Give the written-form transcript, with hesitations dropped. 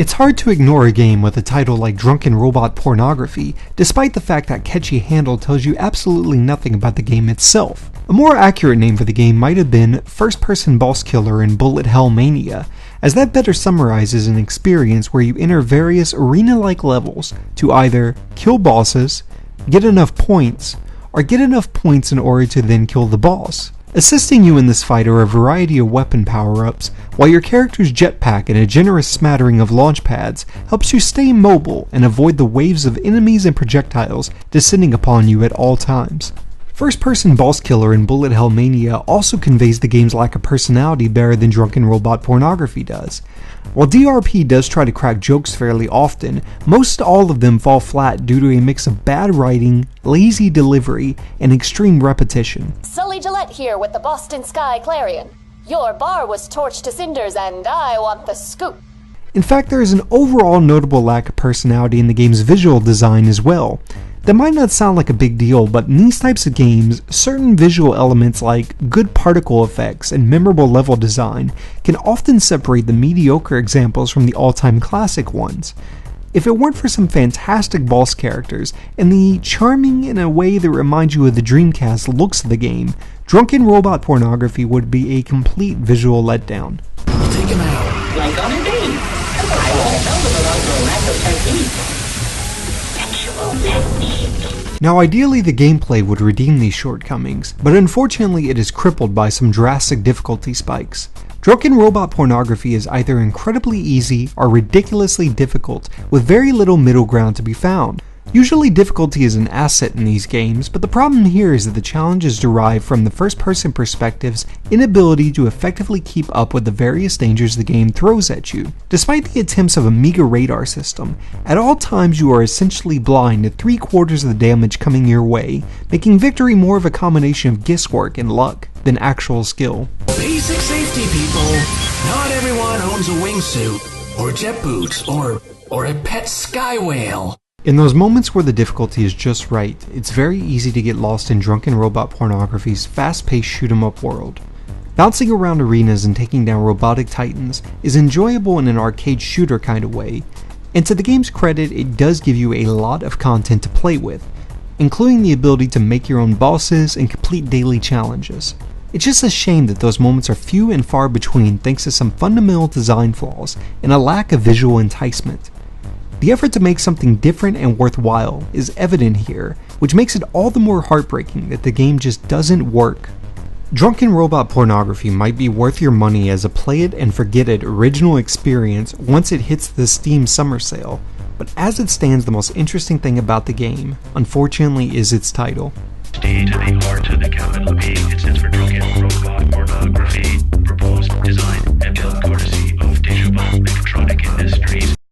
It's hard to ignore a game with a title like Drunken Robot Pornography, despite the fact that catchy handle tells you absolutely nothing about the game itself. A more accurate name for the game might have been First-Person Boss Killer in Bullet Hell Mania, as that better summarizes an experience where you enter various arena-like levels to either kill bosses, get enough points, or get enough points in order to then kill the boss. Assisting you in this fight are a variety of weapon power-ups, while your character's jetpack and a generous smattering of launch pads helps you stay mobile and avoid the waves of enemies and projectiles descending upon you at all times. First-Person Boss Killer in Bullet Hell Mania also conveys the game's lack of personality better than Drunken Robot Pornography does. While DRP does try to crack jokes fairly often, most all of them fall flat due to a mix of bad writing, lazy delivery, and extreme repetition. Sully Gillette here with the Boston Sky Clarion. Your bar was torched to cinders and I want the scoop. In fact, there is an overall notable lack of personality in the game's visual design as well. That might not sound like a big deal, but in these types of games, certain visual elements like good particle effects and memorable level design can often separate the mediocre examples from the all-time classic ones. If it weren't for some fantastic boss characters and the charming in a way that reminds you of the Dreamcast looks of the game, Drunken Robot Pornography would be a complete visual letdown. Take him out. Like on a date. I won't tell them about your lack of technique. Now ideally the gameplay would redeem these shortcomings, but unfortunately it is crippled by some drastic difficulty spikes. Drunken Robot Pornography is either incredibly easy or ridiculously difficult, with very little middle ground to be found. Usually difficulty is an asset in these games, but the problem here is that the challenge is derived from the first-person perspective's inability to effectively keep up with the various dangers the game throws at you. Despite the attempts of a meager radar system, at all times you are essentially blind to 3/4 of the damage coming your way, making victory more of a combination of guesswork and luck than actual skill. Basic safety, people. Not everyone owns a wingsuit, or jet boots, or a pet sky whale. In those moments where the difficulty is just right, it's very easy to get lost in Drunken Robot Pornography's fast-paced shoot-'em-up world. Bouncing around arenas and taking down robotic titans is enjoyable in an arcade shooter kind of way, and to the game's credit, it does give you a lot of content to play with, including the ability to make your own bosses and complete daily challenges. It's just a shame that those moments are few and far between thanks to some fundamental design flaws and a lack of visual enticement. The effort to make something different and worthwhile is evident here, which makes it all the more heartbreaking that the game just doesn't work. Drunken Robot Pornography might be worth your money as a play it and forget it original experience once it hits the Steam summer sale, but as it stands, the most interesting thing about the game, unfortunately, is its title. D to the R to the capital B, it stands for